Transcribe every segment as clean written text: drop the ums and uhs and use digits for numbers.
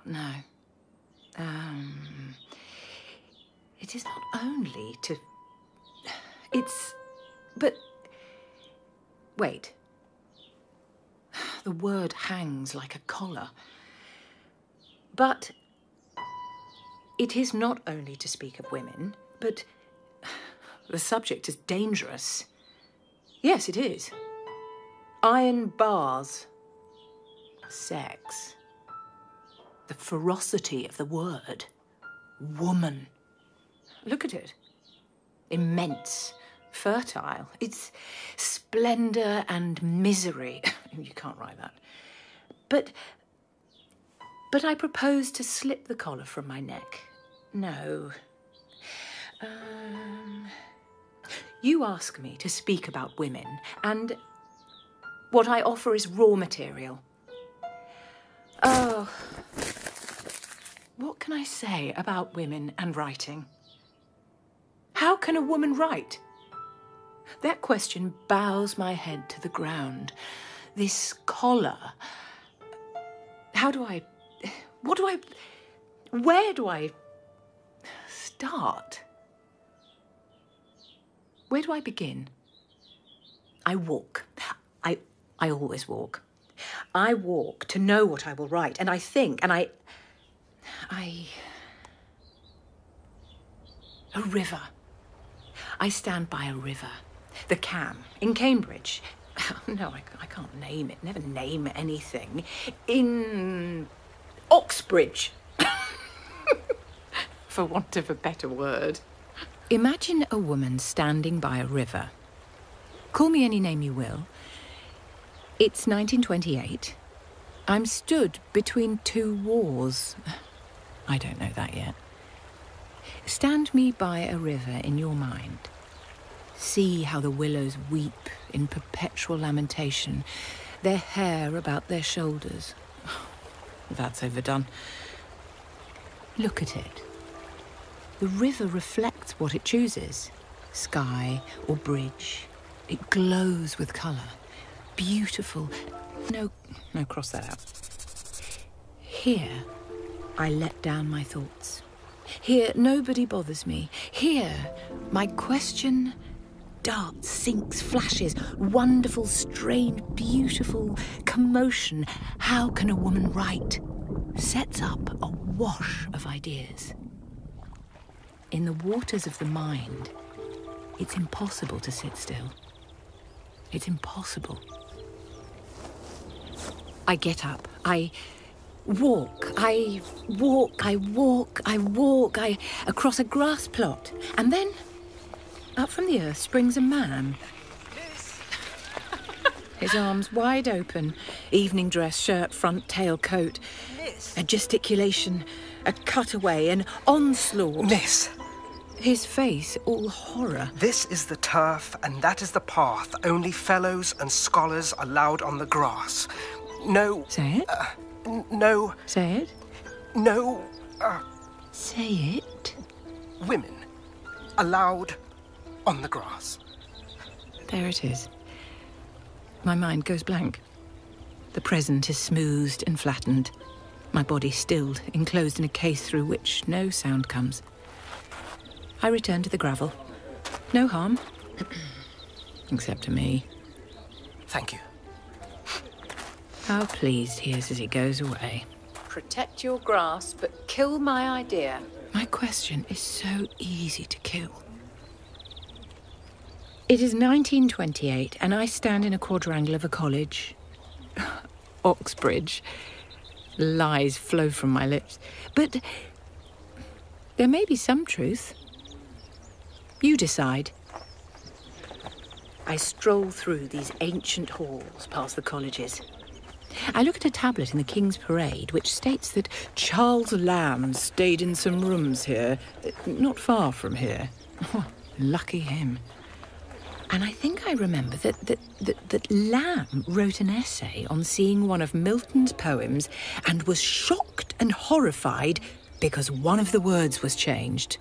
no. It is not only to... It's... But... Wait. The word hangs like a collar. But it is not only to speak of women, but the subject is dangerous. Yes, it is. Iron bars. Sex. The ferocity of the word. Woman. Look at it. Immense. Fertile. It's splendour and misery. You can't write that. But I propose to slip the collar from my neck. No. You ask me to speak about women, and what I offer is raw material. Oh. What can I say about women and writing? How can a woman write? That question bows my head to the ground. This collar. How do I... What do I... Where do I start? Where do I begin? I walk. I always walk. I walk to know what I will write, and I think, and I... A river. I stand by a river. The Cam, in Cambridge. No, I can't name it. Never name anything. In Oxbridge. For want of a better word. Imagine a woman standing by a river. Call me any name you will. It's 1928. I'm stood between two wars. I don't know that yet. Stand me by a river in your mind. See how the willows weep in perpetual lamentation, their hair about their shoulders. That's overdone. Look at it. The river reflects what it chooses. Sky or bridge. It glows with colour. Beautiful. No, cross that out. Here, I let down my thoughts. Here, nobody bothers me. Here, my question darts, sinks, flashes, wonderful, strange, beautiful commotion. How can a woman write? Sets up a wash of ideas. In the waters of the mind, it's impossible to sit still. It's impossible. I get up. I walk across a grass plot, and then up from the earth springs a man. His arms wide open, evening dress, shirt, front, tail, coat. A gesticulation, a cutaway, an onslaught. Miss! His face all horror. This is the turf, and that is the path. Only fellows and scholars allowed on the grass. No... Say it. No... Say it. No... Say it. Women allowed on the grass. There it is. My mind goes blank. The present is smoothed and flattened. My body stilled, enclosed in a case through which no sound comes. I return to the gravel. No harm. Except to me. Thank you. How pleased he is as he goes away. Protect your grass, but kill my idea. My question is so easy to kill. It is 1928, and I stand in a quadrangle of a college. Oxbridge. Lies flow from my lips. But there may be some truth. You decide. I stroll through these ancient halls past the colleges. I look at a tablet in the King's Parade which states that Charles Lamb stayed in some rooms here, not far from here. Oh, lucky him. And I think I remember that Lamb wrote an essay on seeing one of Milton's poems and was shocked and horrified because one of the words was changed.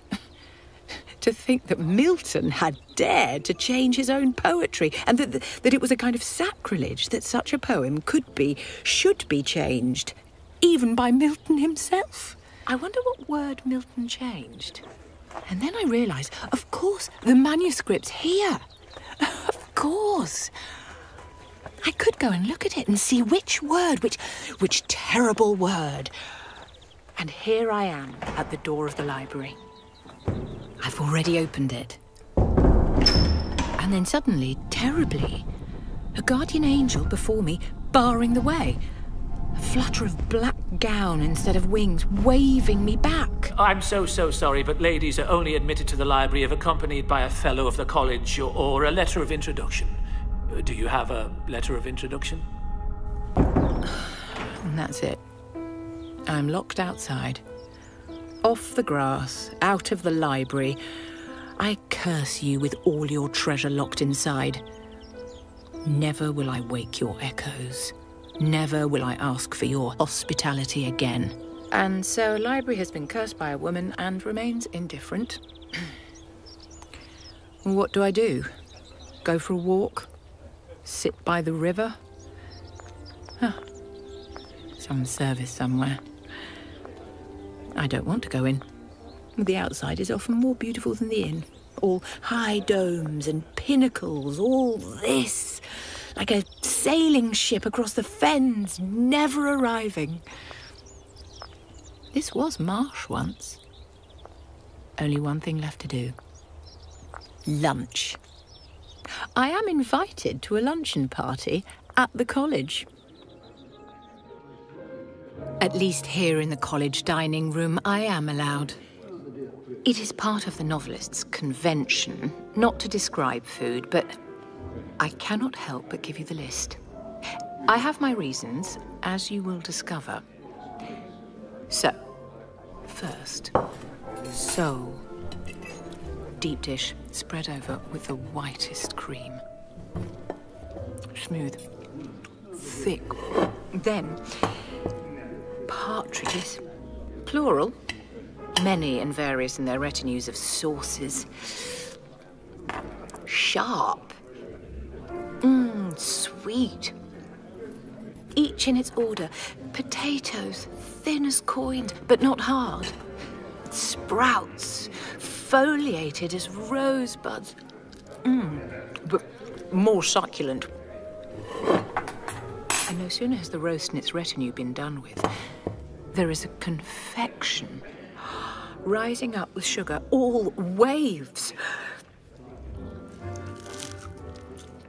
To think that Milton had dared to change his own poetry, and that it was a kind of sacrilege that such a poem should be changed. even by Milton himself. I wonder what word Milton changed. And then I realised, of course, the manuscript's here. Of course. I could go and look at it and see which word, which terrible word. And here I am at the door of the library. I've already opened it. And then suddenly, terribly, a guardian angel before me, barring the way. A flutter of black gown instead of wings, waving me back. I'm so sorry, but ladies are only admitted to the library if accompanied by a fellow of the college or a letter of introduction. Do you have a letter of introduction? And that's it. I'm locked outside. Off the grass, out of the library. I curse you with all your treasure locked inside. Never will I wake your echoes. Never will I ask for your hospitality again. And so a library has been cursed by a woman and remains indifferent. What do I do? Go for a walk? Sit by the river? Huh. Some service somewhere. I don't want to go in. The outside is often more beautiful than the inn. All high domes and pinnacles, all this. Like a sailing ship across the fens, never arriving. This was marsh once. Only one thing left to do. Lunch. I am invited to a luncheon party at the college. At least here in the college dining room, I am allowed. It is part of the novelist's convention not to describe food, but I cannot help but give you the list. I have my reasons, as you will discover. So, first, sole. Deep dish, spread over with the whitest cream. Smooth. Thick. Then, partridges. Plural. Many and various in their retinues of sauces. Sharp. Sweet. Each in its order. Potatoes, thin as coins, but not hard. Sprouts, foliated as rosebuds. But more succulent. And no sooner has the roast and its retinue been done with, there is a confection rising up with sugar, all waves.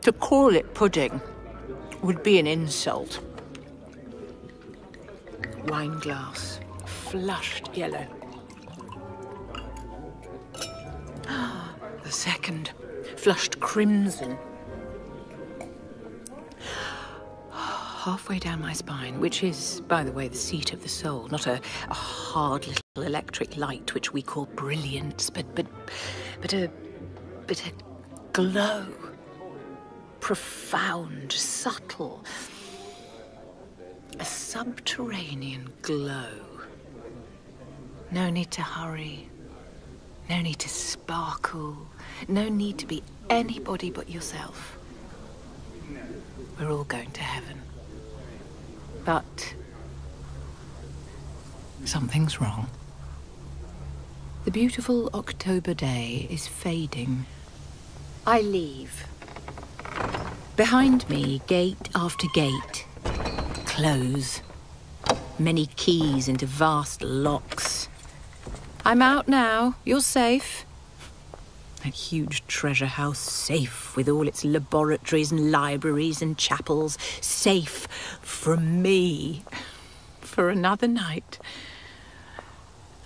To call it pudding would be an insult. Wine glass, flushed yellow. The second, flushed crimson. Halfway down my spine, which is, by the way, the seat of the soul, not a hard little electric light which we call brilliance, but a glow. Profound, subtle. A subterranean glow. No need to hurry. No need to sparkle. No need to be anybody but yourself. We're all going to heaven. But something's wrong. The beautiful October day is fading. I leave. Behind me, gate after gate, close. Many keys into vast locks. I'm out now. You're safe. That huge treasure house, safe with all its laboratories and libraries and chapels, safe from me for another night.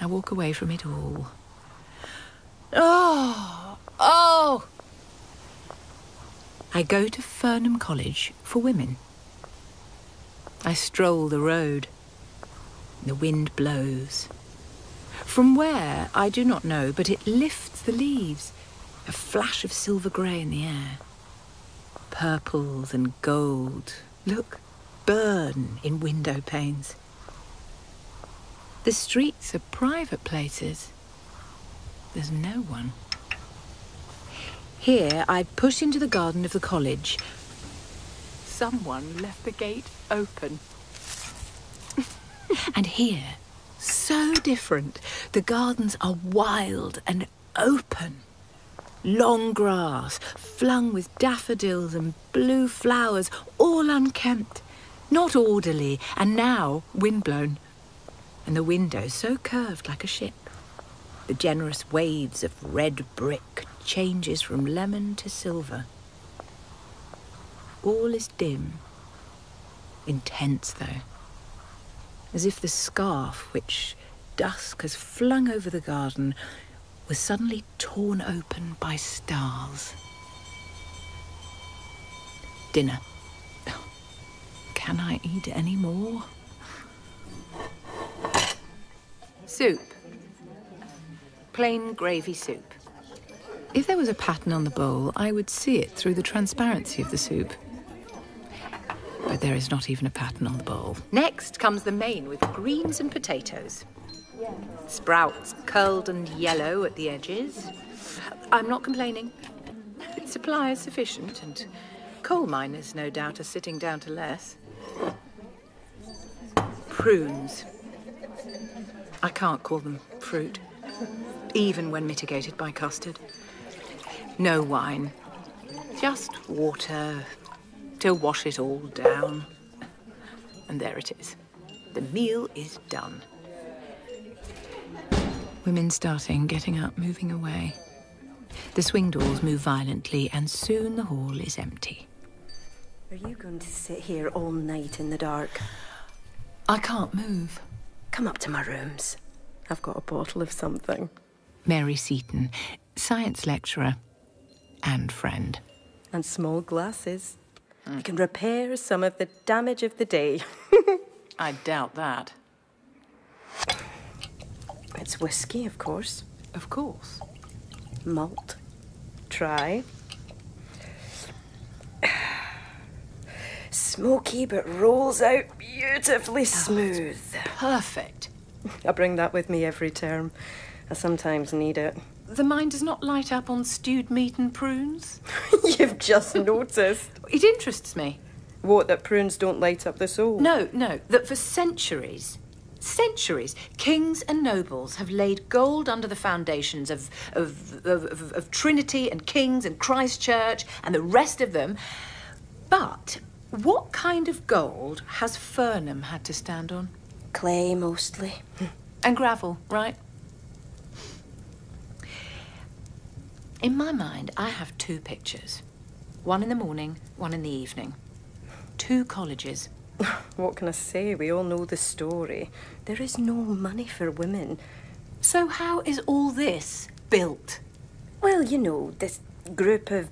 I walk away from it all. Oh! I go to Fernham College for women. I stroll the road. The wind blows. From where, I do not know, but it lifts the leaves. A flash of silver grey in the air. Purples and gold, look, burn in window panes. The streets are private places. There's no one. Here, I push into the garden of the college. Someone left the gate open. And here, so different. The gardens are wild and open. Long grass, flung with daffodils and blue flowers, all unkempt, not orderly, and now windblown. And the window so curved like a ship. The generous waves of red brick changes from lemon to silver. All is dim, intense though, as if the scarf which dusk has flung over the garden was suddenly torn open by stars. Dinner. Can I eat any more? Soup. Plain gravy soup. If there was a pattern on the bowl, I would see it through the transparency of the soup. But there is not even a pattern on the bowl. Next comes the main with greens and potatoes. Sprouts curled and yellow at the edges. I'm not complaining. Its supply is sufficient, and coal miners, no doubt, are sitting down to less. Prunes. I can't call them fruit, even when mitigated by custard. No wine, just water to wash it all down. And there it is. The meal is done. Women starting, getting up, moving away. The swing doors move violently, and soon the hall is empty. Are you going to sit here all night in the dark? I can't move. Come up to my rooms. I've got a bottle of something. Mary Seton, science lecturer and friend. And small glasses. You can repair some of the damage of the day. I doubt that. It's whiskey, of course. Of course. Malt. Try. Smoky, but rolls out beautifully smooth. Perfect. I bring that with me every term. I sometimes need it. The mind does not light up on stewed meat and prunes? You've just noticed. It interests me. What, that prunes don't light up the soul? No, that for centuries, kings and nobles have laid gold under the foundations of Trinity and King's and Christ Church and the rest of them. But what kind of gold has Fernham had to stand on? Clay, mostly. And gravel, right? In my mind, I have two pictures. One in the morning, one in the evening. Two colleges. What can I say? We all know the story. There is no money for women. So how is all this built? Well, you know, this group of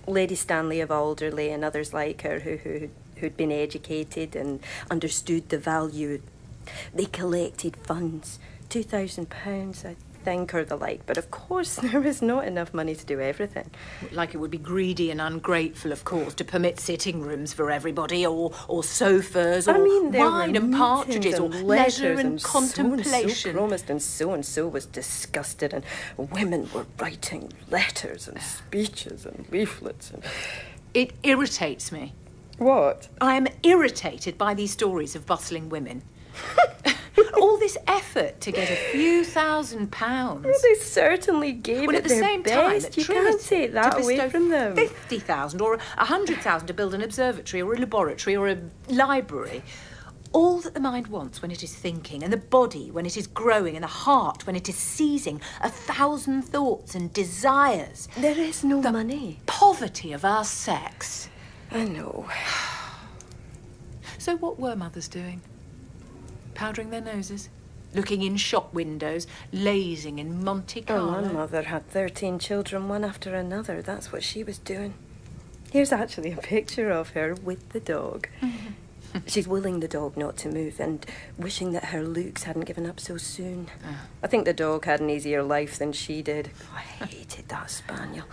Lady Stanley of Alderley and others like her who'd been educated and understood the value. They collected funds, £2,000, I think, or the like. But of course, there was not enough money to do everything. Like it would be greedy and ungrateful, of course, to permit sitting rooms for everybody, or sofas, or wine and partridges, or leisure and contemplation. So promised, and so was disgusted, and women were writing letters and speeches and leaflets. And... It irritates me. What? I am irritated by these stories of bustling women. All this effort to get a few £1,000. Well, they certainly gave it their best. You can't take that away from them. 50,000 or 100,000 to build an observatory or a laboratory or a library. All that the mind wants when it is thinking, and the body when it is growing, and the heart when it is seizing 1,000 thoughts and desires. There is no money. Poverty of our sex. I know. So what were mothers doing? Powdering their noses, looking in shop windows, lazing in Monte Carlo. Oh, my mother had 13 children, one after another. That's what she was doing. Here's actually a picture of her with the dog. She's willing the dog not to move and wishing that her looks hadn't given up so soon. I think the dog had an easier life than she did. Oh, I hated that spaniel.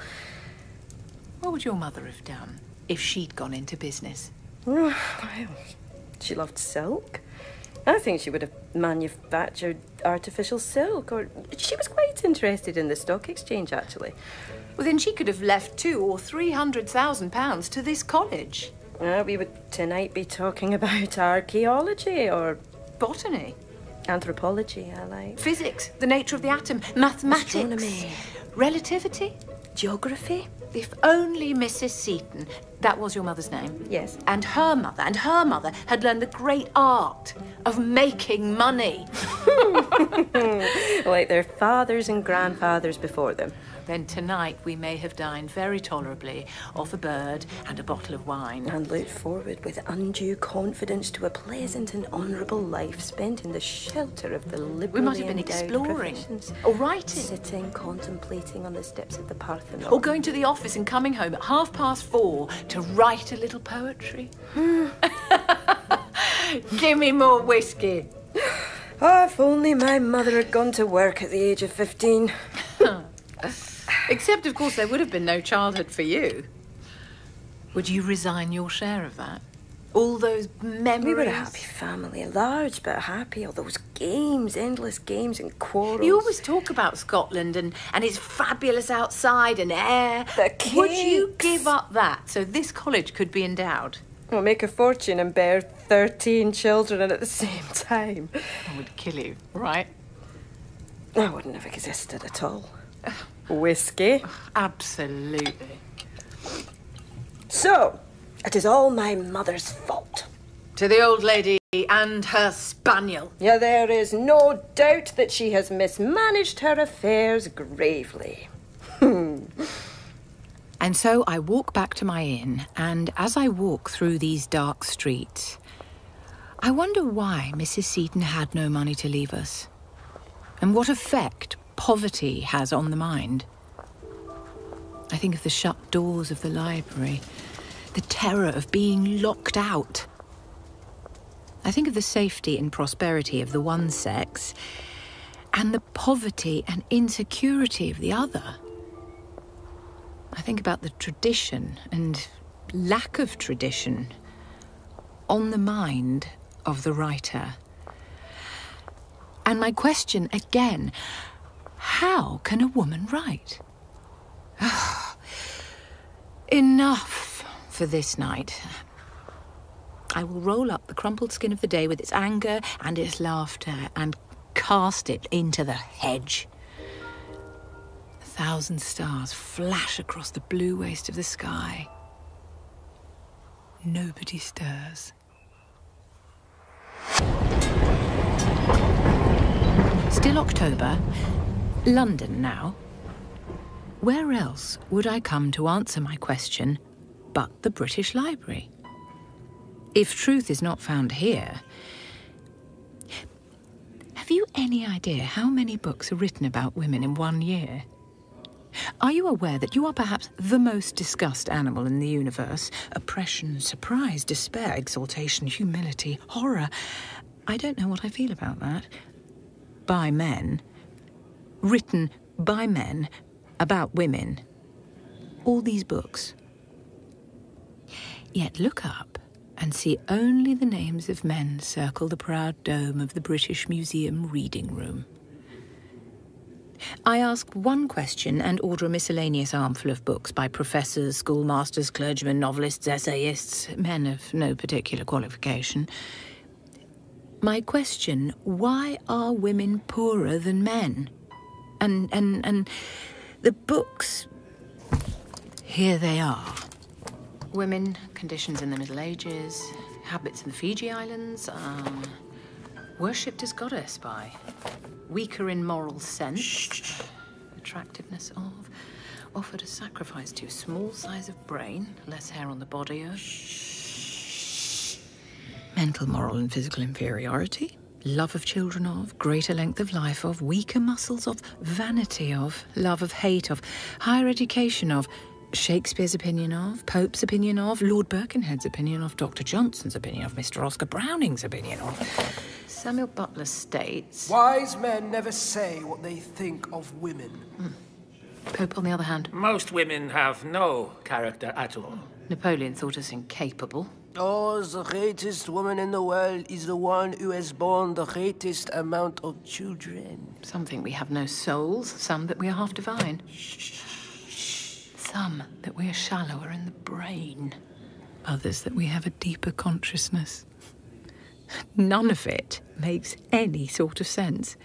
What would your mother have done if she'd gone into business? Well, she loved silk. I think she would have manufactured artificial silk, or she was quite interested in the stock exchange, actually. Well, then she could have left £200,000 or £300,000 to this college. We would tonight be talking about archaeology or Botany. Anthropology, I like. Physics, the nature of the atom. Mathematics. Astronomy. Relativity. Geography? If only Mrs. Seton, that was your mother's name? Yes. And her mother had learned the great art of making money. Like their fathers and grandfathers before them. Then tonight we may have dined very tolerably off a bird and a bottle of wine. And looked forward with undue confidence to a pleasant and honourable life spent in the shelter of the liberally We might have been endowed exploring, professions. or writing, Sitting, contemplating on the steps of the Parthenon. or going to the office and coming home at 4:30 to write a little poetry. Give me more whiskey. Oh, if only my mother had gone to work at the age of 15. Except, of course, there would have been no childhood for you. Would you resign your share of that? All those memories? We were a happy family, large but happy. All those games, endless games and quarrels. You always talk about Scotland and its fabulous outside and air. The Would you cakes. give up that so this college could be endowed? We'll make a fortune and bear 13 children at the same time. I would kill you, right? I wouldn't have existed at all. Whiskey. Absolutely. So, it is all my mother's fault. To the old lady and her spaniel. Yeah, there is no doubt that she has mismanaged her affairs gravely. And so I walk back to my inn, and as I walk through these dark streets, I wonder why Mrs. Seton had no money to leave us, and what effect poverty has on the mind. I think of the shut doors of the library, the terror of being locked out. I think of the safety and prosperity of the one sex, and the poverty and insecurity of the other. I think about the tradition and lack of tradition on the mind of the writer. And my question again, how can a woman write? Enough for this night. I will roll up the crumpled skin of the day with its anger and its laughter and cast it into the hedge. 1,000 stars flash across the blue waste of the sky. Nobody stirs. Still October, London now. Where else would I come to answer my question but the British Library? If truth is not found here... Have you any idea how many books are written about women in 1 year? Are you aware that you are perhaps the most discussed animal in the universe? Oppression, surprise, despair, exaltation, humility, horror. I don't know what I feel about that. By men. Written by men about women. All these books. Yet look up and see only the names of men circle the proud dome of the British Museum reading room. I ask one question and order a miscellaneous armful of books by professors, schoolmasters, clergymen, novelists, essayists, men of no particular qualification. My question, why are women poorer than men? And the books, here they are. Women, conditions in the Middle Ages, habits in the Fiji Islands, worshipped as goddess by... Weaker in moral sense, attractiveness of, offered as sacrifice to, small size of brain, less hair on the body of, mental, moral and physical inferiority, love of children of, greater length of life of, weaker muscles of, vanity of, love of hate of, higher education of, Shakespeare's opinion of, Pope's opinion of, Lord Birkenhead's opinion of, Dr. Johnson's opinion of, Mr. Oscar Browning's opinion of. Samuel Butler states... Wise men never say what they think of women. Pope, on the other hand. Most women have no character at all. Napoleon thought us incapable. Oh, the greatest woman in the world is the one who has borne the greatest amount of children. Some think we have no souls, some that we are half divine. Some that we are shallower in the brain. Others that we have a deeper consciousness. None of it makes any sort of sense.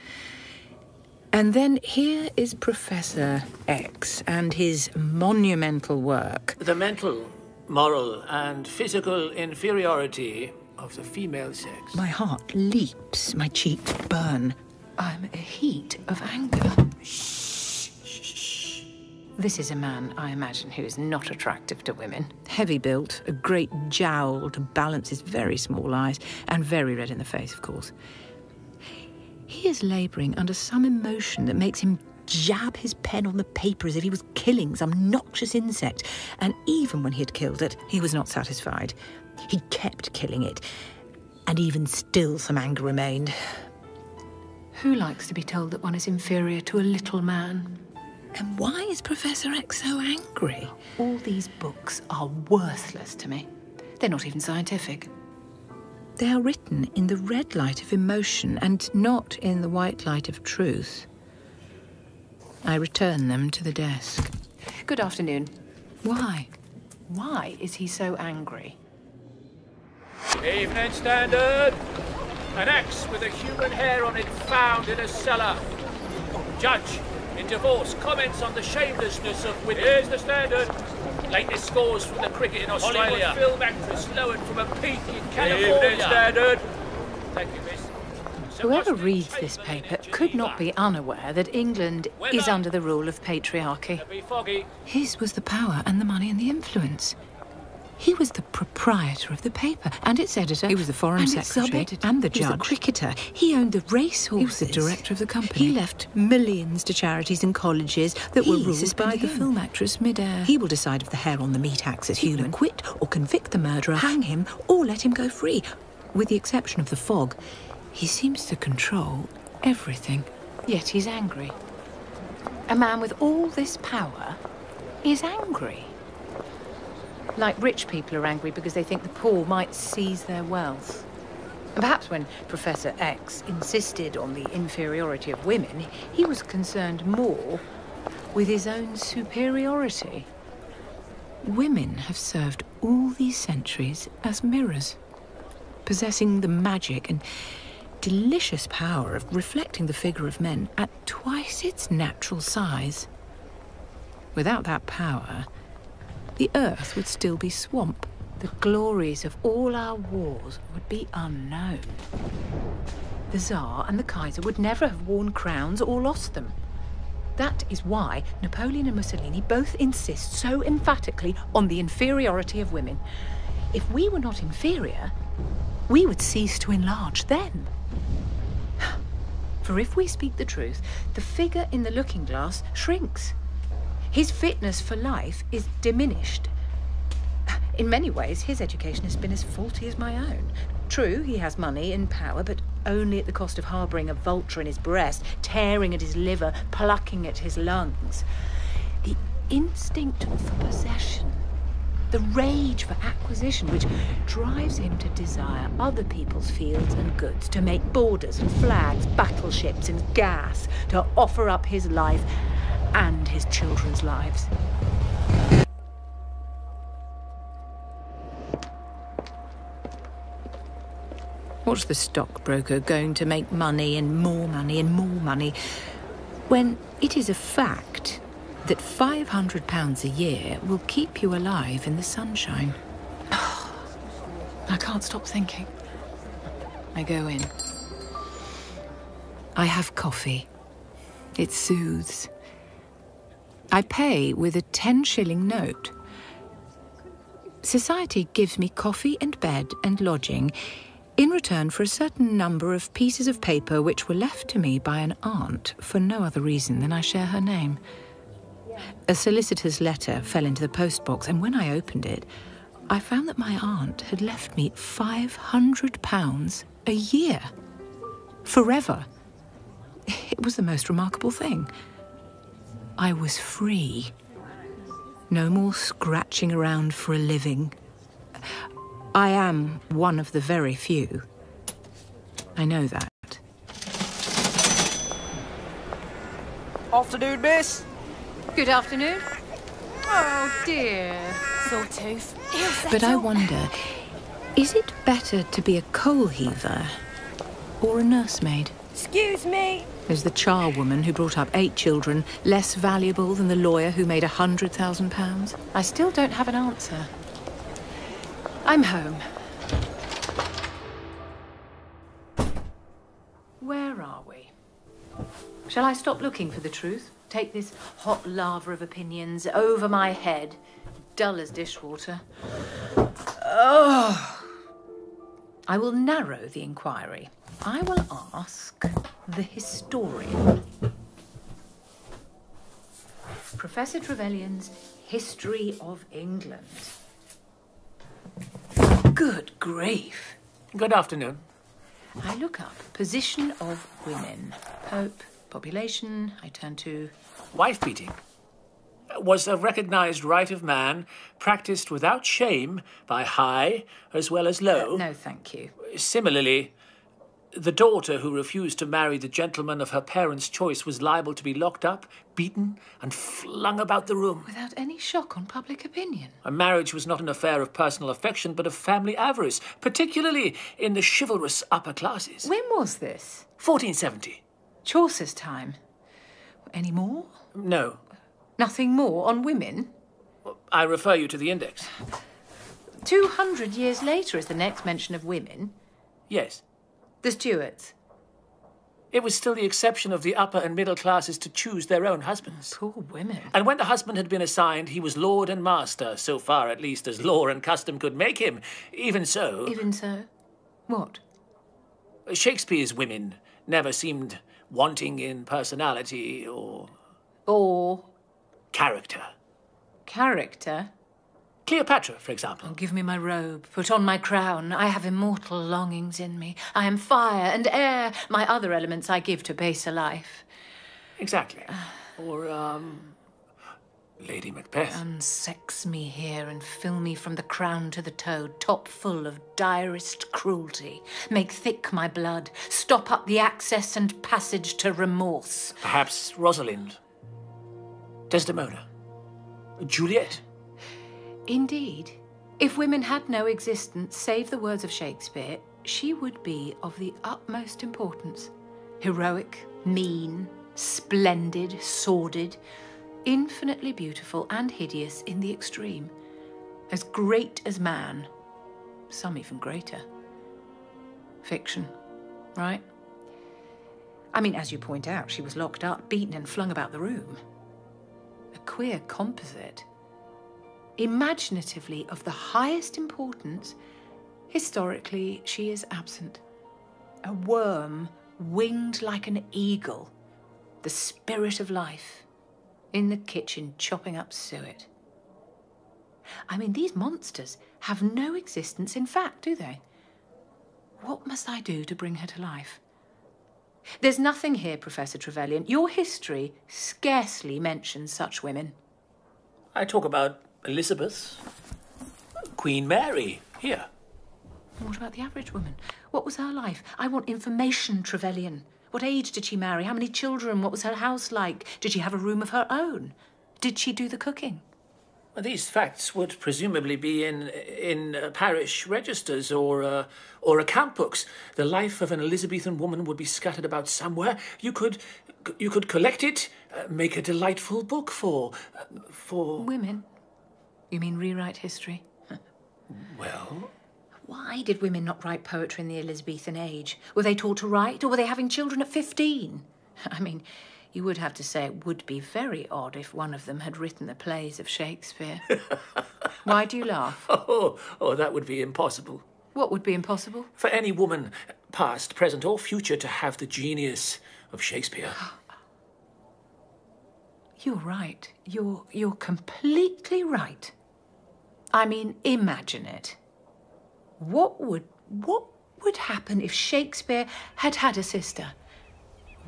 And then here is Professor X and his monumental work. The mental, moral, and physical inferiority of the female sex. My heart leaps, my cheeks burn. I'm a heat of anger. This is a man, I imagine, who is not attractive to women. Heavy built, a great jowl to balance his very small eyes, and very red in the face, of course. He is labouring under some emotion that makes him jab his pen on the paper as if he was killing some noxious insect. And even when he had killed it, he was not satisfied. He kept killing it. And even still some anger remained. Who likes to be told that one is inferior to a little man? And why is Professor X so angry? All these books are worthless to me. They're not even scientific. They are written in the red light of emotion and not in the white light of truth. I return them to the desk. Good afternoon. Why? Why is he so angry? Evening Standard. An axe with a human hair on it found in a cellar. Judge, in divorce, comments on the shamelessness of women. Here's the Standard. Latest scores from the cricket in Australia. Hollywood film actress lowered from a peak in California. Evening Standard. Thank you, miss. Whoever reads this paper could not be unaware that England is under the rule of patriarchy. His was the power and the money and the influence. He was the proprietor of the paper and its editor. He was the foreign secretary and the judge. He was the cricketer. He owned the racehorses. He was the director of the company. He left millions to charities and colleges that were ruled by the film actress midair. He will decide if the hair on the meat axe is human, acquit or convict the murderer, hang him or let him go free. With the exception of the fog, he seems to control everything. Yet he's angry. A man with all this power is angry. Like rich people are angry because they think the poor might seize their wealth. And perhaps when Professor X insisted on the inferiority of women, he was concerned more with his own superiority. Women have served all these centuries as mirrors, possessing the magic and delicious power of reflecting the figure of men at twice its natural size. Without that power, the earth would still be swamp. The glories of all our wars would be unknown. The Tsar and the Kaiser would never have worn crowns or lost them. That is why Napoleon and Mussolini both insist so emphatically on the inferiority of women. If we were not inferior, we would cease to enlarge them. For if we speak the truth, the figure in the looking glass shrinks. His fitness for life is diminished. In many ways, his education has been as faulty as my own. True, he has money and power, but only at the cost of harbouring a vulture in his breast, tearing at his liver, plucking at his lungs. The instinct for possession, the rage for acquisition, which drives him to desire other people's fields and goods, to make borders and flags, battleships and gas, to offer up his life and his children's lives. What's the stockbroker going to make money and more money and more money when it is a fact that £500 a year will keep you alive in the sunshine? I can't stop thinking. I go in. I have coffee. It soothes. I pay with a 10-shilling note. Society gives me coffee and bed and lodging in return for a certain number of pieces of paper which were left to me by an aunt for no other reason than I share her name. A solicitor's letter fell into the postbox, and when I opened it, I found that my aunt had left me £500 a year. Forever. It was the most remarkable thing. I was free. No more scratching around for a living. I am one of the very few. I know that. Afternoon, miss. Good afternoon. Oh, dear. Sawtooth. But I wonder, Is it better to be a coal heaver or a nursemaid? Excuse me. Is the charwoman who brought up 8 children less valuable than the lawyer who made £100,000? I still don't have an answer. I'm home. Where are we? Shall I stop looking for the truth? Take this hot lava of opinions over my head, dull as dishwater. Oh! I will narrow the inquiry. I will ask the historian. Professor Trevelyan's History of England. Good grief. Good afternoon. I look up position of women. Pope, population, I turn to... Wife-beating was a recognised right of man, practised without shame by high as well as low. No, thank you. Similarly, the daughter who refused to marry the gentleman of her parents' choice was liable to be locked up, beaten, and flung about the room. Without any shock on public opinion. A marriage was not an affair of personal affection, but of family avarice, particularly in the chivalrous upper classes. When was this? 1470. Chaucer's time. Any more? No. Nothing more on women? I refer you to the index. 200 years later is the next mention of women. Yes. The Stuarts. It was still the exception of the upper and middle classes to choose their own husbands. Poor women. And when the husband had been assigned, he was lord and master, so far at least as law and custom could make him. Even so... Even so? What? Shakespeare's women never seemed wanting in personality or... Or... character. Character? Cleopatra, for example. Oh, give me my robe, put on my crown. I have immortal longings in me. I am fire and air. My other elements I give to baser life. Exactly. Or, Lady Macbeth. Unsex me here and fill me from the crown to the toe, top full of direst cruelty. Make thick my blood, stop up the access and passage to remorse. Perhaps Rosalind. Desdemona. Juliet. Indeed. If women had no existence save the words of Shakespeare, she would be of the utmost importance. Heroic, mean, splendid, sordid, infinitely beautiful and hideous in the extreme. As great as man. Some even greater. Fiction, right? I mean, as you point out, she was locked up, beaten and flung about the room. A queer composite. Imaginatively of the highest importance, historically she is absent. A worm winged like an eagle, the spirit of life, in the kitchen chopping up suet. I mean, these monsters have no existence in fact, do they? What must I do to bring her to life? There's nothing here, Professor Trevelyan. Your history scarcely mentions such women. I talk about Elizabeth, Queen Mary, here. What about the average woman? What was her life? I want information, Trevelyan. What age did she marry? How many children? What was her house like? Did she have a room of her own? Did she do the cooking? These facts would presumably be in parish registers or account books. The life of an Elizabethan woman would be scattered about somewhere. You could collect it, make a delightful book for... Women? You mean rewrite history? Well... Why did women not write poetry in the Elizabethan age? Were they taught to write, or were they having children at 15? I mean, you would have to say it would be very odd if one of them had written the plays of Shakespeare. Why do you laugh? Oh, that would be impossible. What would be impossible? For any woman, past, present, or future, to have the genius of Shakespeare. You're right. You're completely right. I mean, imagine it. What would happen if Shakespeare had had a sister?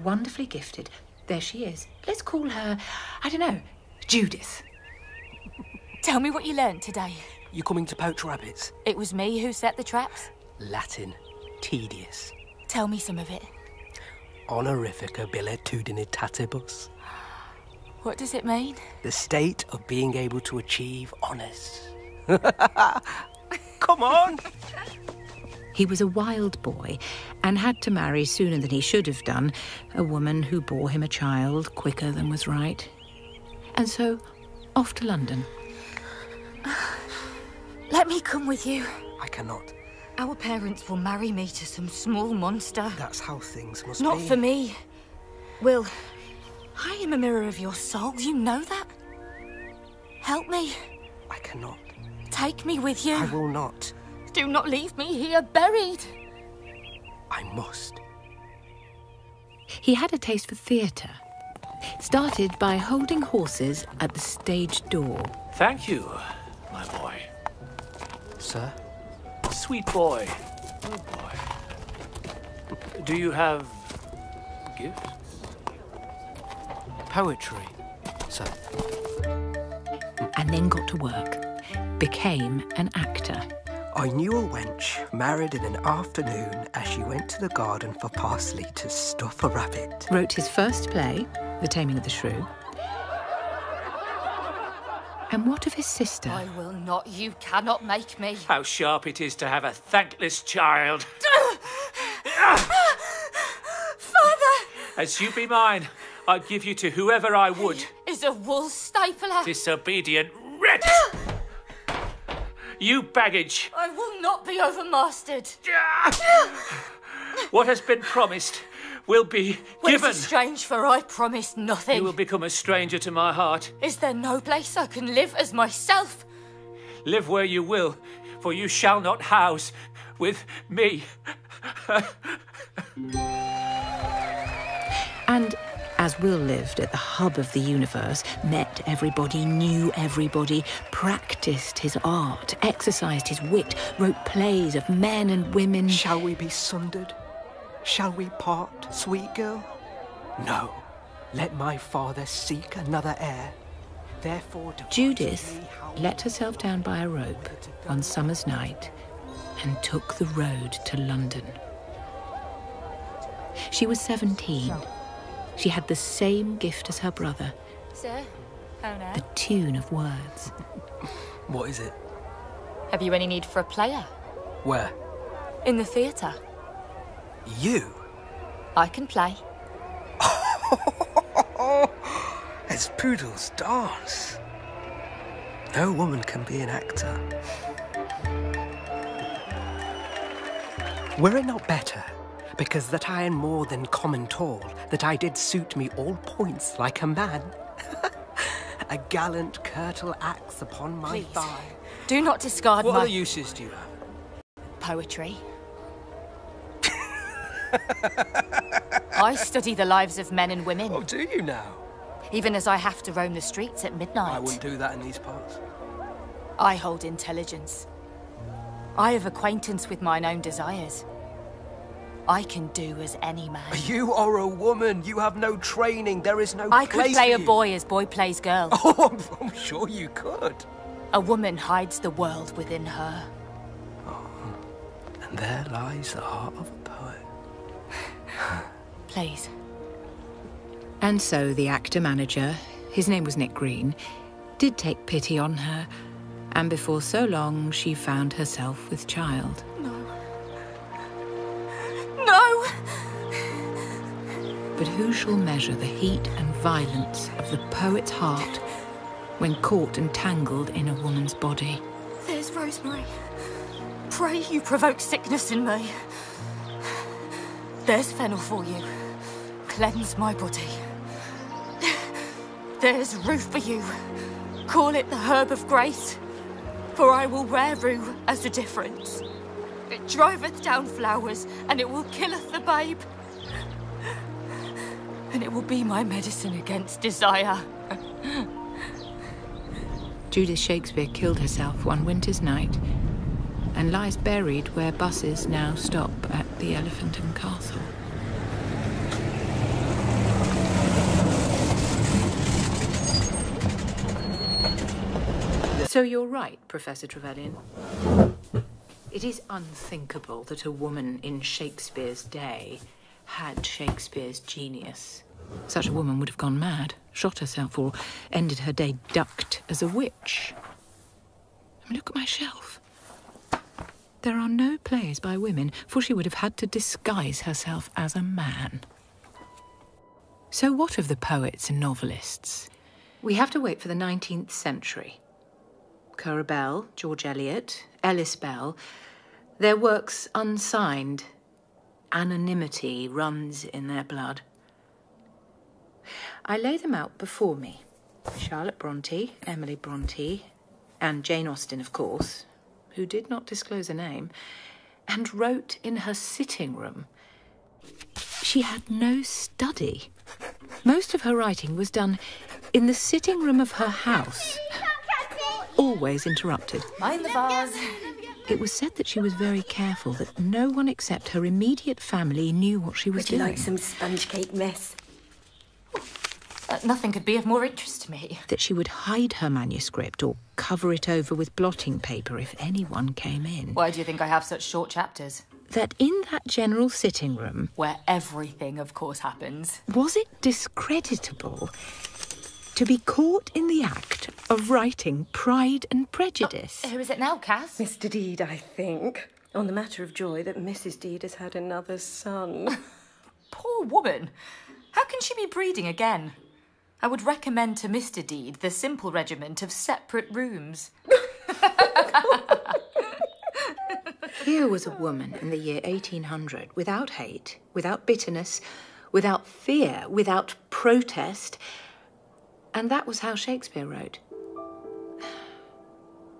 Wonderfully gifted. There she is. Let's call her, I don't know, Judith. Tell me what you learned today. You coming to poach rabbits? It was me who set the traps. Latin. Tedious. Tell me some of it. Honorifica billetudinitatibus. What does it mean? The state of being able to achieve honours. come on! He was a wild boy and had to marry sooner than he should have done, a woman who bore him a child quicker than was right. And so, off to London. Let me come with you. I cannot. Our parents will marry me to some small monster. That's how things must be. Not for me. Will, I am a mirror of your soul, you know that? Help me. I cannot. Take me with you. I will not. Do not leave me here buried. I must. He had a taste for theatre. Started by holding horses at the stage door. Thank you, my boy. Sir? Sweet boy. Good boy. Do you have gifts? Poetry, sir. And then got to work. Became an actor. I knew a wench married in an afternoon as she went to the garden for parsley to stuff a rabbit. Wrote his first play, The Taming of the Shrew. And what of his sister? I will not, you cannot make me. How sharp it is to have a thankless child. Father! As you be mine, I'd give you to whoever I would. Is a wool stapler. Disobedient wretch! You baggage! I will not be overmastered. What has been promised will be Well, given. it is strange, for I promised nothing. You will become a stranger to my heart. Is there no place I can live as myself? Live where you will, for you shall not house with me. And as Will lived at the hub of the universe, met everybody, knew everybody, practised his art, exercised his wit, wrote plays of men and women. Shall we be sundered? Shall we part, sweet girl? No. Let my father seek another heir. Therefore, Judith let herself down by a rope one summer's night and took the road to London. She was 17. She had the same gift as her brother. Sir? Oh no. The tune of words. What is it? Have you any need for a player? Where? In the theatre. You? I can play. As poodles dance. No woman can be an actor. Were it not better, because that I am more than common tall, that I did suit me all points like a man? A gallant curtal axe upon my Please, thigh. do not discard What my... other uses do you have? Poetry. I study the lives of men and women, Oh, do you now? even as I have to roam the streets at midnight. I wouldn't do that in these parts. I hold intelligence. I have acquaintance with mine own desires. I can do as any man. You are a woman. You have no training. There is no I could place play for a you. boy as boy plays girl. Oh, I'm sure you could. A woman hides the world within her. And there lies the heart of a poet. Please. And so the actor-manager, his name was Nick Green, did take pity on her, and before so long she found herself with child. No! But who shall measure the heat and violence of the poet's heart when caught and tangled in a woman's body? There's Rosemary. Pray you provoke sickness in me. There's fennel for you. Cleanse my body. There's rue for you. Call it the herb of grace, for I will wear rue as a difference. It driveth down flowers, and it will killeth the babe. And it will be my medicine against desire. Judith Shakespeare killed herself one winter's night and lies buried where buses now stop at the Elephant and Castle. So you're right, Professor Trevelyan. It is unthinkable that a woman in Shakespeare's day had Shakespeare's genius. Such a woman would have gone mad, shot herself, or ended her day ducked as a witch. I mean, look at my shelf. There are no plays by women, for she would have had to disguise herself as a man. So what of the poets and novelists? We have to wait for the 19th century. Currer Bell, George Eliot, Ellis Bell, their works unsigned. Anonymity runs in their blood. I lay them out before me. Charlotte Bronte, Emily Bronte, and Jane Austen, of course, who did not disclose a name, and wrote in her sitting room. She had no study. Most of her writing was done in the sitting room of her house, always interrupted. Mind the vase. It was said that she was very careful that no one except her immediate family knew what she was doing. Would you like some sponge cake, miss? Nothing could be of more interest to me. That she would hide her manuscript or cover it over with blotting paper if anyone came in. Why do you think I have such short chapters? That in that general sitting room... Where everything, of course, happens. Was it discreditable to be caught in the act of writing Pride and Prejudice? Who is it now, Cass? Mr. Deed, I think. On the matter of joy that Mrs. Deed has had another son. Poor woman. How can she be breeding again? I would recommend to Mr. Deed the simple regiment of separate rooms. Here was a woman in the year 1800 without hate, without bitterness, without fear, without protest. And that was how Shakespeare wrote.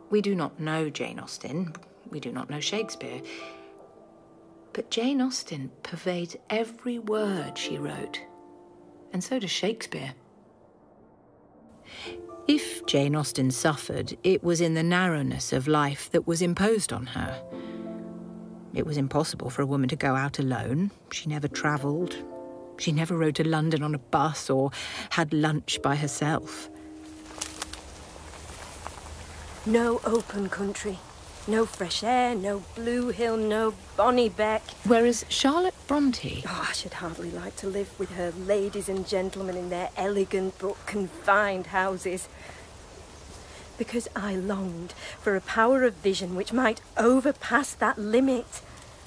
We do not know Jane Austen. We do not know Shakespeare. But Jane Austen pervades every word she wrote. And so does Shakespeare. If Jane Austen suffered, it was in the narrowness of life that was imposed on her. It was impossible for a woman to go out alone. She never travelled. She never rode to London on a bus or had lunch by herself. No open country. No fresh air, no Blue Hill, no Bonnie Beck. Whereas Charlotte Bronte... Oh, I should hardly like to live with her ladies and gentlemen in their elegant but confined houses. Because I longed for a power of vision which might overpass that limit,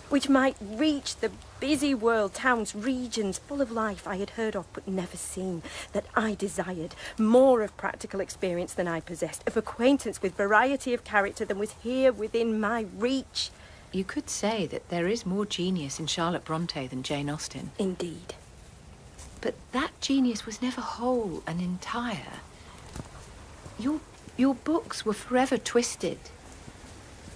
which might reach the busy world, towns, regions full of life I had heard of but never seen, that I desired more of practical experience than I possessed, of acquaintance with variety of character than was here within my reach. You could say that there is more genius in Charlotte Bronte than Jane Austen. Indeed. But that genius was never whole and entire. Your books were forever twisted.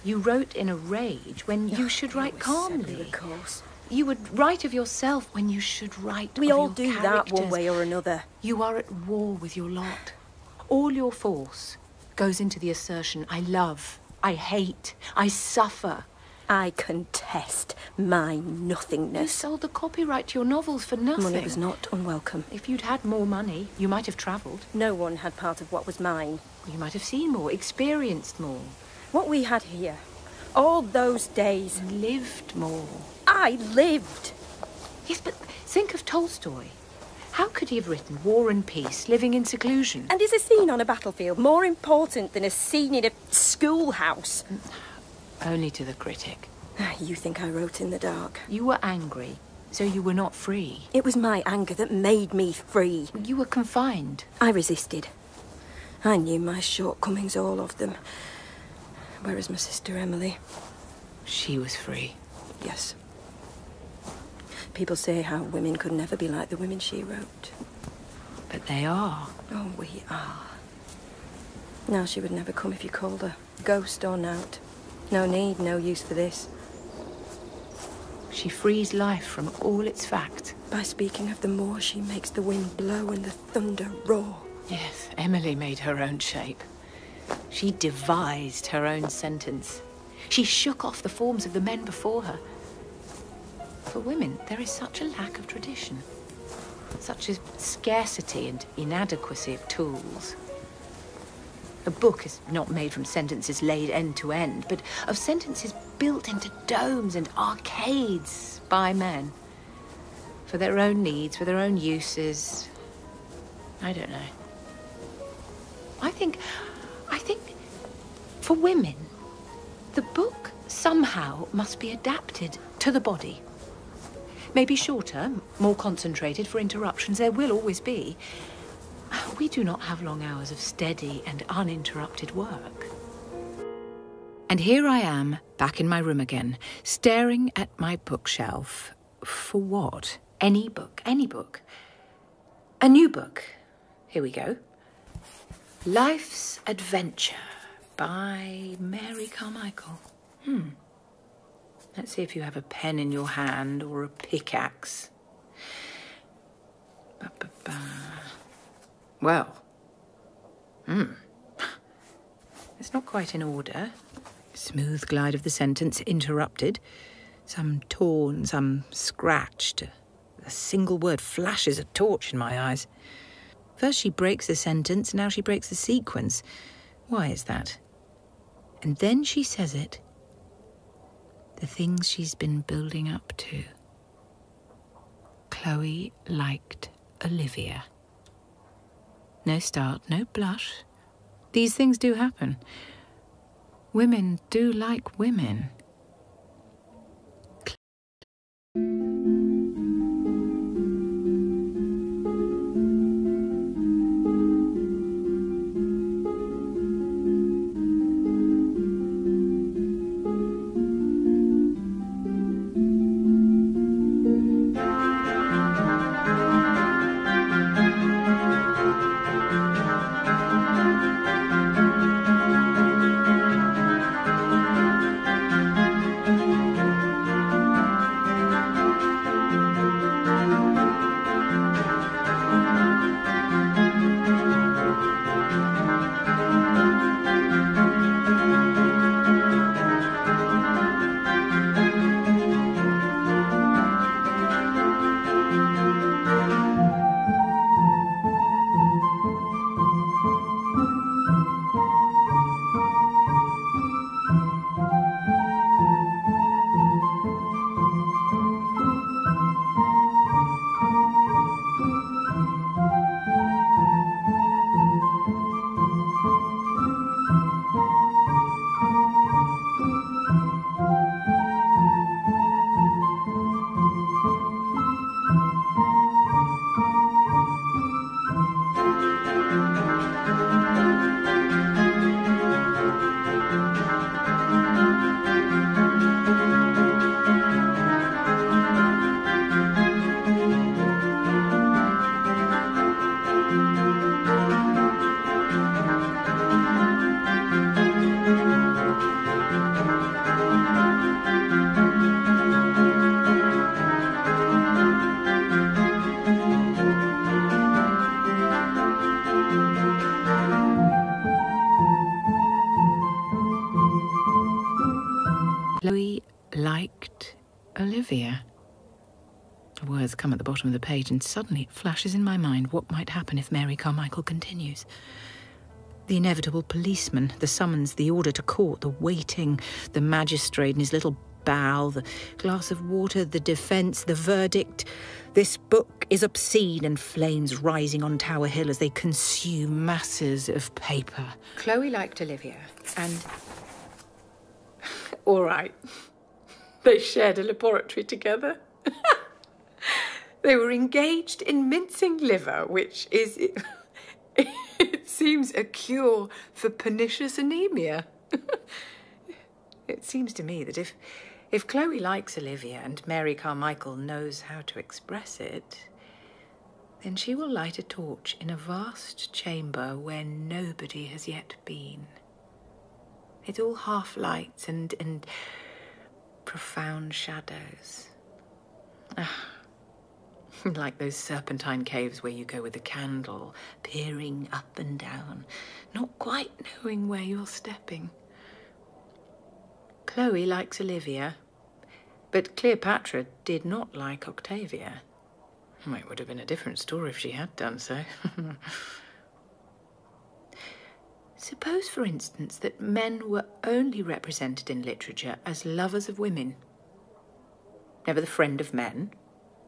You wrote in a rage when you should write calmly. Of course. You would write of yourself when you should write We of all your do characters. that one way or another. You are at war with your lot. All your force goes into the assertion, I love, I hate, I suffer. I contest my You nothingness. sold the copyright to your novels for nothing. Money was not unwelcome. If you'd had more money, you might have travelled. No one had part of what was mine. You might have seen more, experienced more, What we had here, all those days, lived more. I lived. Yes, but think of Tolstoy. How could he have written War and Peace, living in seclusion? And is a scene on a battlefield more important than a scene in a schoolhouse? Only to the critic. You think I wrote in the dark? You were angry, so you were not free. It was my anger that made me free. You were confined. I resisted. I knew my shortcomings, all of them. Whereas my sister Emily... She was free. Yes. People say how women could never be like the women she wrote. But they are. Oh, we are. Now she would never come if you called her. Ghost or nout. No need, no use for this. She frees life from all its fact. By speaking of the moor, she makes the wind blow and the thunder roar. Yes, Emily made her own shape. She devised her own sentence. She shook off the forms of the men before her. For women, there is such a lack of tradition. Such a scarcity and inadequacy of tools. A book is not made from sentences laid end to end, but of sentences built into domes and arcades by men. For their own needs, for their own uses. I don't know. I think for women, the book somehow must be adapted to the body. Maybe shorter, more concentrated for interruptions. There will always be. We do not have long hours of steady and uninterrupted work. And here I am, back in my room again, staring at my bookshelf. For what? Any book, any book. A new book. Here we go. Life's Adventure by Mary Carmichael. Let's see if you have a pen in your hand or a pickaxe. Well, it's not quite in order. Smooth glide of the sentence interrupted. Some torn, some scratched. A single word flashes a torch in my eyes. First she breaks the sentence, now she breaks the sequence. Why is that? And then she says it. The things she's been building up to. Chloe liked Olivia. No start, no blush. These things do happen. Women do like women. Chloe liked Olivia. The words come at the bottom of the page, and suddenly it flashes in my mind what might happen if Mary Carmichael continues. The inevitable policeman, the summons, the order to court, the waiting, the magistrate in his little bow, the glass of water, the defence, the verdict. This book is obscene, and flames rising on Tower Hill as they consume masses of paper. Chloe liked Olivia, and... All right. They shared a laboratory together. They were engaged in mincing liver, which is... It seems a cure for pernicious anemia. It seems to me that if Chloe likes Olivia and Mary Carmichael knows how to express it, then she will light a torch in a vast chamber where nobody has yet been. It's all half lights and profound shadows. Like those serpentine caves where you go with a candle, peering up and down, not quite knowing where you're stepping. Chloe likes Olivia, but Cleopatra did not like Octavia. Well, it would have been a different story if she had done so. Suppose, for instance, that men were only represented in literature as lovers of women. Never the friend of men,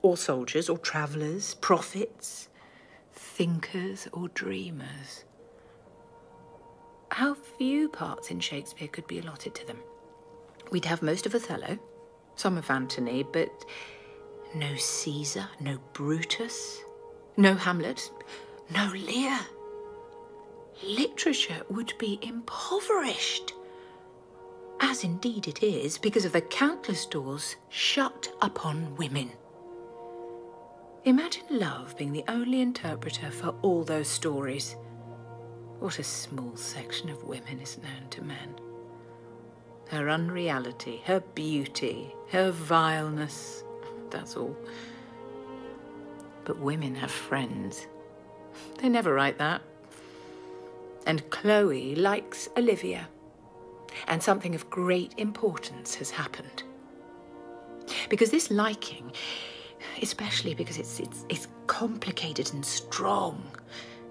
or soldiers, or travellers, prophets, thinkers, or dreamers. How few parts in Shakespeare could be allotted to them. We'd have most of Othello, some of Antony, but no Caesar, no Brutus, no Hamlet, no Lear. Literature would be impoverished, as indeed it is, because of the countless doors shut upon women. Imagine love being the only interpreter for all those stories. What a small section of women is known to men. Her unreality, her beauty, her vileness, that's all. But women have friends. They never write that. And Chloe likes Olivia. And something of great importance has happened. Because this liking, especially because it's complicated and strong,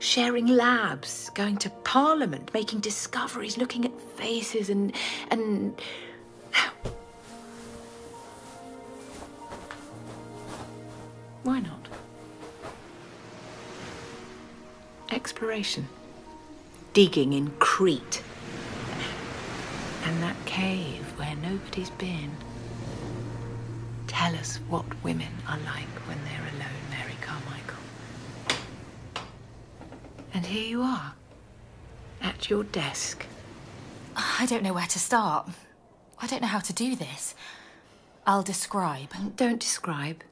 sharing labs, going to Parliament, making discoveries, looking at faces and... Why not? Exploration. Digging in Crete. And that cave where nobody's been. Tell us what women are like when they're alone, Mary Carmichael. And here you are, at your desk. I don't know where to start. I don't know how to do this. I'll describe. Don't describe.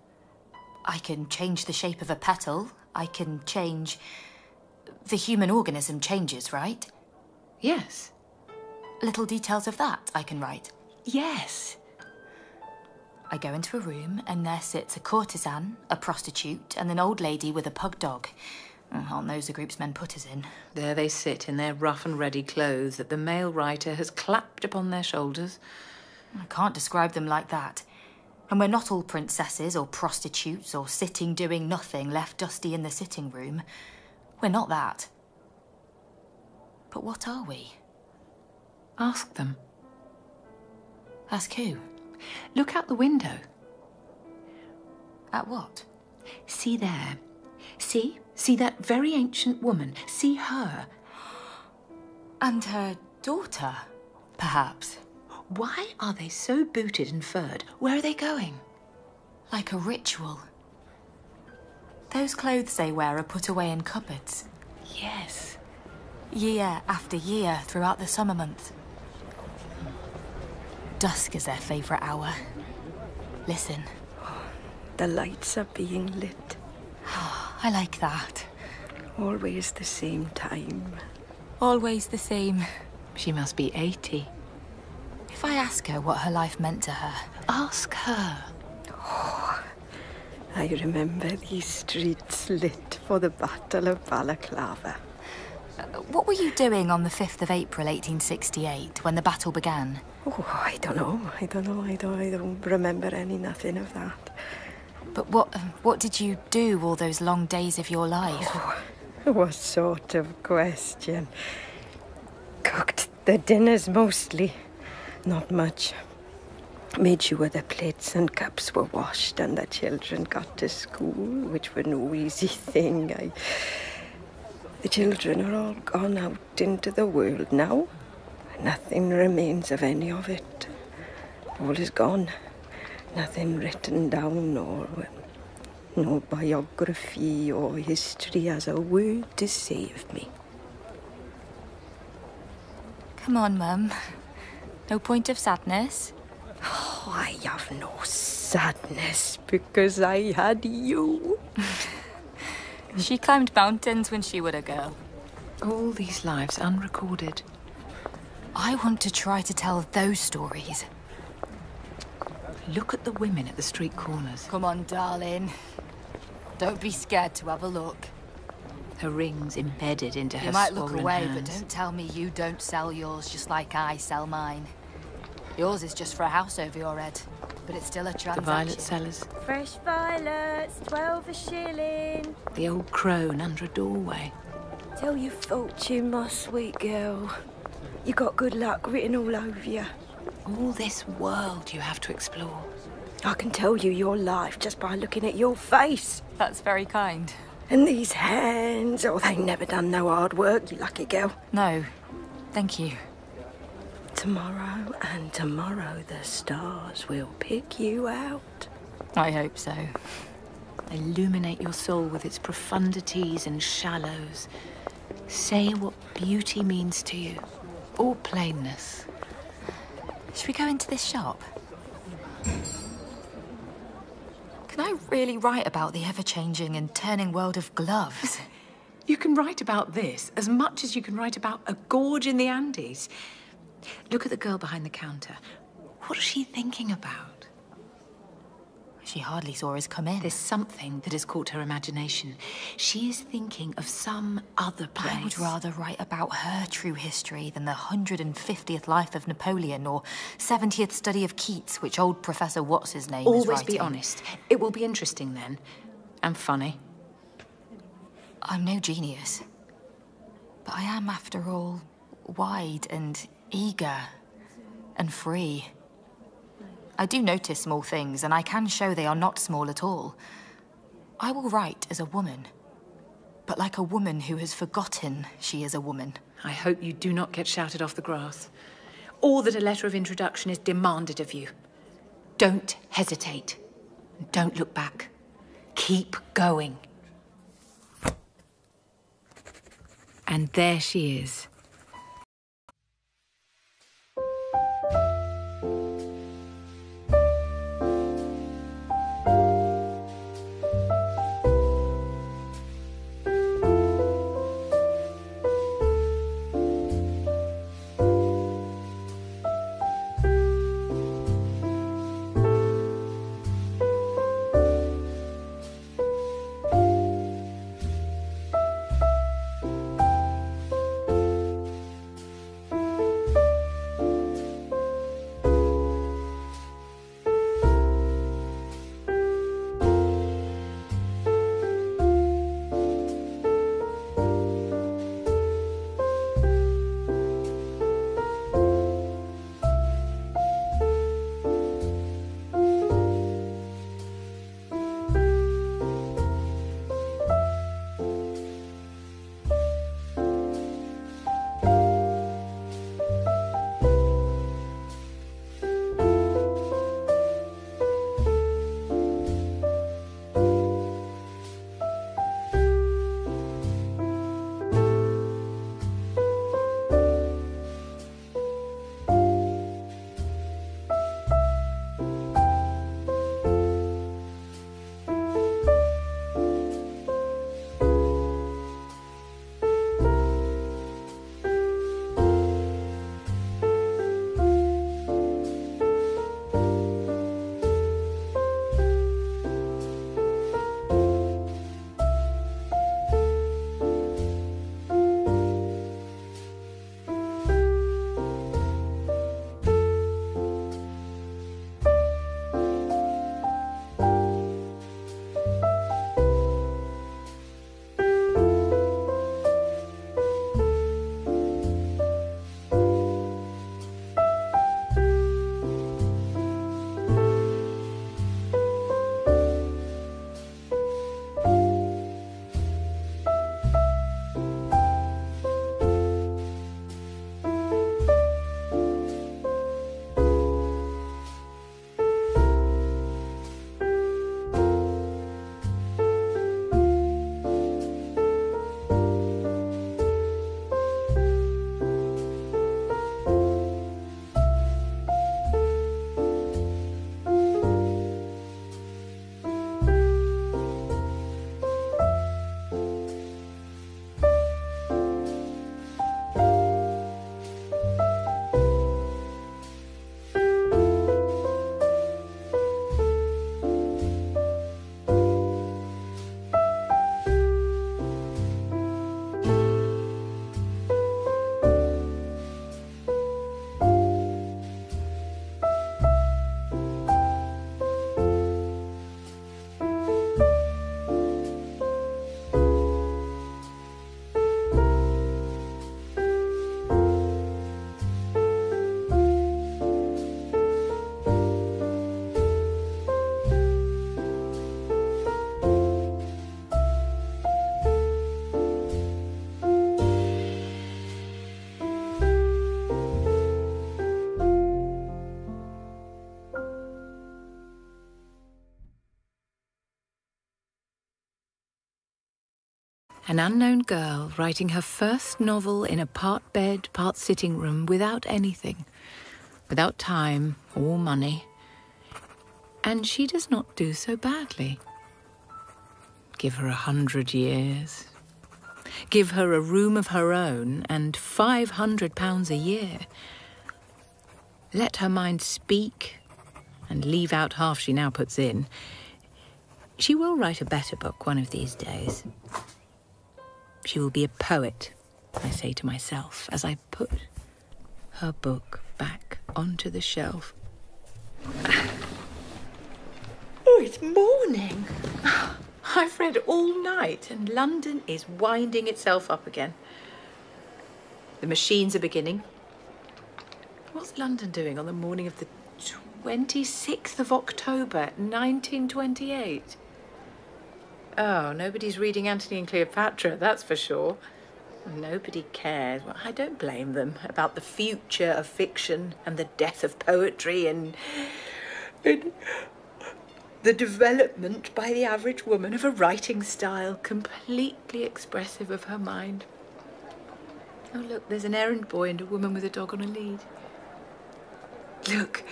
I can change the shape of a petal. I can change... The human organism changes, right? Yes. Little details of that I can write. Yes. I go into a room and there sits a courtesan, a prostitute, and an old lady with a pug dog. Aren't those the groups men put us in? There they sit in their rough and ready clothes that the male writer has clapped upon their shoulders. I can't describe them like that. And we're not all princesses or prostitutes or sitting doing nothing left dusty in the sitting room. We're not that. But what are we? Ask them. Ask who? Look out the window. At what? See there. See? See that very ancient woman. See her. And her daughter, perhaps. Why are they so booted and furred? Where are they going? Like a ritual. Those clothes they wear are put away in cupboards. Yes. Year after year throughout the summer months. Dusk is their favourite hour. Listen. The lights are being lit. I like that. Always the same time. Always the same. She must be 80. If I ask her what her life meant to her... Ask her. Oh, I remember these streets lit for the Battle of Balaclava. What were you doing on the 5th of April 1868 when the battle began? Oh, I don't know. I don't remember nothing of that. But what did you do all those long days of your life? Oh, what sort of question? Cooked the dinners mostly. Not much. Made sure the plates and cups were washed and the children got to school, which were no easy thing. The children are all gone out into the world now. Nothing remains of any of it. All is gone. Nothing written down or no biography or history has a word to say of me. Come on, Mum. No point of sadness? Oh, I have no sadness because I had you. She climbed mountains when she was a girl. All these lives unrecorded. I want to try to tell those stories. Look at the women at the street corners. Come on, darling. Don't be scared to have a look. Her rings embedded into her You might look swollen away, hands. but don't tell me you don't sell yours just like I sell mine. Yours is just for a house over your head, but it's still a transaction. The violet sellers. Fresh violets, 12 a shilling. The old crone under a doorway. Tell your fortune, my sweet girl. You got good luck written all over you. All this world you have to explore. I can tell you your life just by looking at your face. That's very kind. And these hands, oh, they never done no hard work, you lucky girl. No, thank you. It's tomorrow, and tomorrow the stars will pick you out. I hope so. Illuminate your soul with its profundities and shallows. Say what beauty means to you, or plainness. Should we go into this shop? Can I really write about the ever-changing and turning world of gloves? You can write about this as much as you can write about a gorge in the Andes. Look at the girl behind the counter. What is she thinking about? She hardly saw us come in. There's something that has caught her imagination. She is thinking of some other place. I would rather write about her true history than the 150th life of Napoleon or 70th study of Keats, which old Professor What's-his-name is writing. Always be honest. It will be interesting then. And funny. I'm no genius. But I am, after all, wide and eager and free. I do notice small things, and I can show they are not small at all. I will write as a woman, but like a woman who has forgotten she is a woman. I hope you do not get shouted off the grass, or that a letter of introduction is demanded of you. Don't hesitate. Don't look back. Keep going. And there she is. An unknown girl writing her first novel in a part bed, part sitting room without anything, without time or money. And she does not do so badly. Give her 100 years. Give her a room of her own and £500 a year. Let her mind speak and leave out half she now puts in. She will write a better book one of these days. She will be a poet, I say to myself, as I put her book back onto the shelf. Oh, it's morning. I've read all night and London is winding itself up again. The machines are beginning. What's London doing on the morning of the 26th of October, 1928? Oh, nobody's reading Antony and Cleopatra, that's for sure. Nobody cares. Well, I don't blame them about the future of fiction and the death of poetry and the development by the average woman of a writing style completely expressive of her mind. Oh, look, there's an errand boy and a woman with a dog on a lead. Look,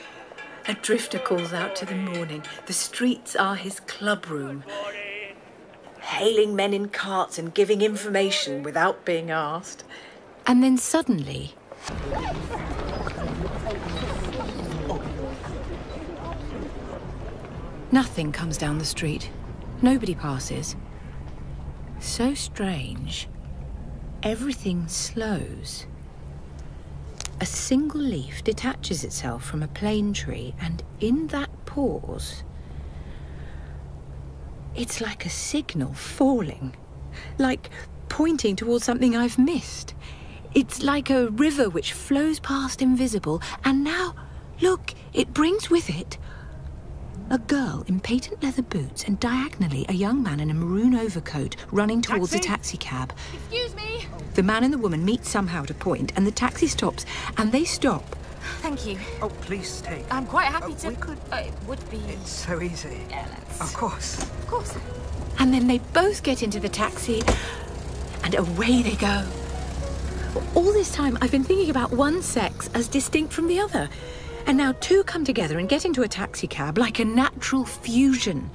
a drifter calls out to the morning. The streets are his clubroom. Hailing men in carts and giving information without being asked. And then suddenly... nothing comes down the street. Nobody passes. So strange. Everything slows. A single leaf detaches itself from a plane tree, and in that pause... it's like a signal falling, like pointing towards something I've missed. It's like a river which flows past invisible, and now, look, it brings with it a girl in patent leather boots and diagonally a young man in a maroon overcoat running towards a taxi cab. Excuse me. The man and the woman meet somehow at a point, and the taxi stops, and they stop. Thank you. Oh, please stay. I'm quite happy to... We could... it would be... It's so easy. Yeah, let's... Of course. Of course. And then they both get into the taxi, and away they go. All this time, I've been thinking about one sex as distinct from the other. And now two come together and get into a taxi cab like a natural fusion.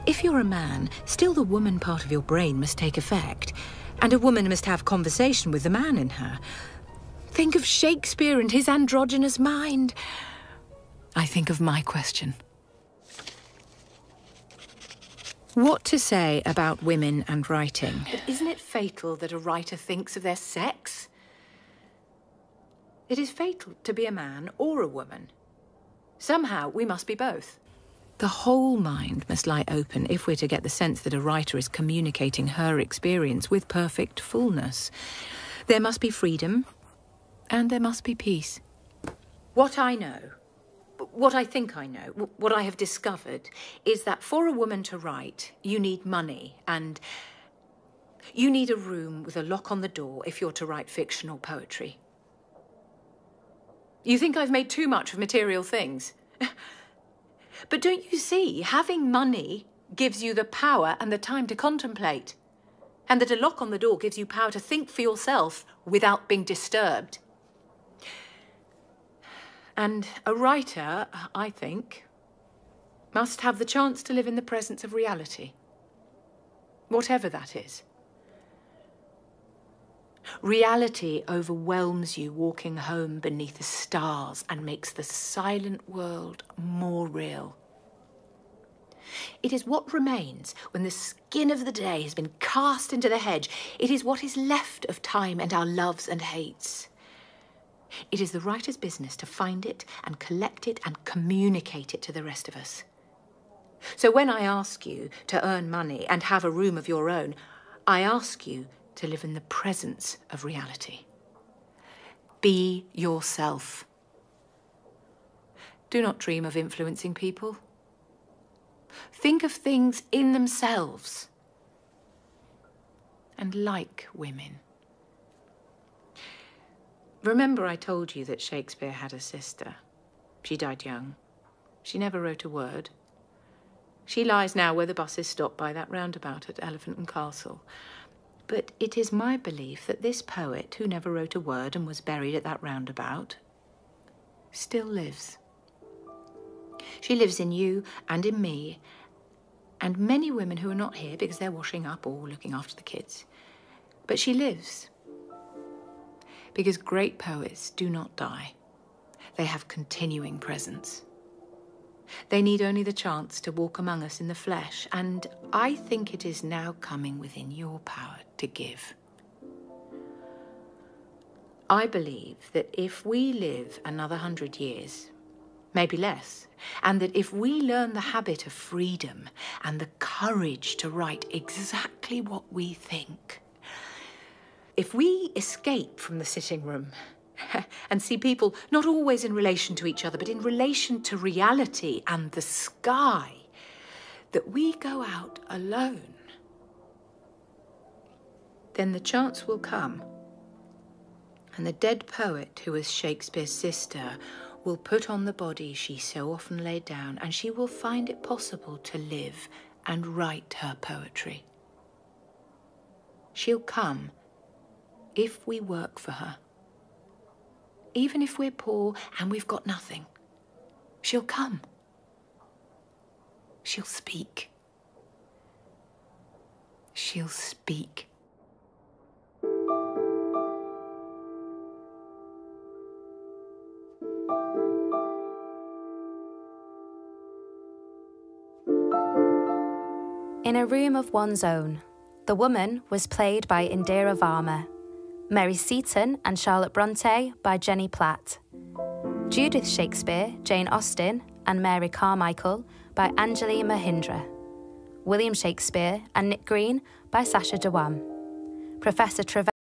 If you're a man, still the woman part of your brain must take effect. And a woman must have conversation with the man in her. Think of Shakespeare and his androgynous mind. I think of my question. What to say about women and writing? But isn't it fatal that a writer thinks of their sex? It is fatal to be a man or a woman. Somehow we must be both. The whole mind must lie open if we're to get the sense that a writer is communicating her experience with perfect fullness. There must be freedom, and there must be peace. What I know, what I think I know, what I have discovered, is that for a woman to write, you need money, and you need a room with a lock on the door if you're to write fiction or poetry. You think I've made too much of material things? But don't you see, having money gives you the power and the time to contemplate. And that a lock on the door gives you power to think for yourself without being disturbed. And a writer, I think, must have the chance to live in the presence of reality. Whatever that is. Reality overwhelms you walking home beneath the stars and makes the silent world more real. It is what remains when the skin of the day has been cast into the hedge. It is what is left of time and our loves and hates. It is the writer's business to find it and collect it and communicate it to the rest of us. So when I ask you to earn money and have a room of your own, I ask you to live in the presence of reality. Be yourself. Do not dream of influencing people. Think of things in themselves. And like women. Remember I told you that Shakespeare had a sister. She died young. She never wrote a word. She lies now where the buses stop by that roundabout at Elephant and Castle. But it is my belief that this poet, who never wrote a word and was buried at that roundabout, still lives. She lives in you and in me, and many women who are not here because they're washing up or looking after the kids. But she lives. Because great poets do not die. They have continuing presence. They need only the chance to walk among us in the flesh, and I think it is now coming within your power to give. I believe that if we live another 100 years, maybe less, and that if we learn the habit of freedom and the courage to write exactly what we think, if we escape from the sitting room and see people not always in relation to each other, but in relation to reality and the sky, that we go out alone, then the chance will come, and the dead poet who was Shakespeare's sister will put on the body she so often laid down, and she will find it possible to live and write her poetry. She'll come if we work for her. Even if we're poor and we've got nothing, she'll come. She'll speak. She'll speak. In a room of one's own, the woman was played by Indira Varma, Mary Seton and Charlotte Bronte by Jenny Platt, Judith Shakespeare, Jane Austen and Mary Carmichael by Anjli Mohindra, William Shakespeare and Nick Green by Sacha Dhawan, Professor TREVELYAN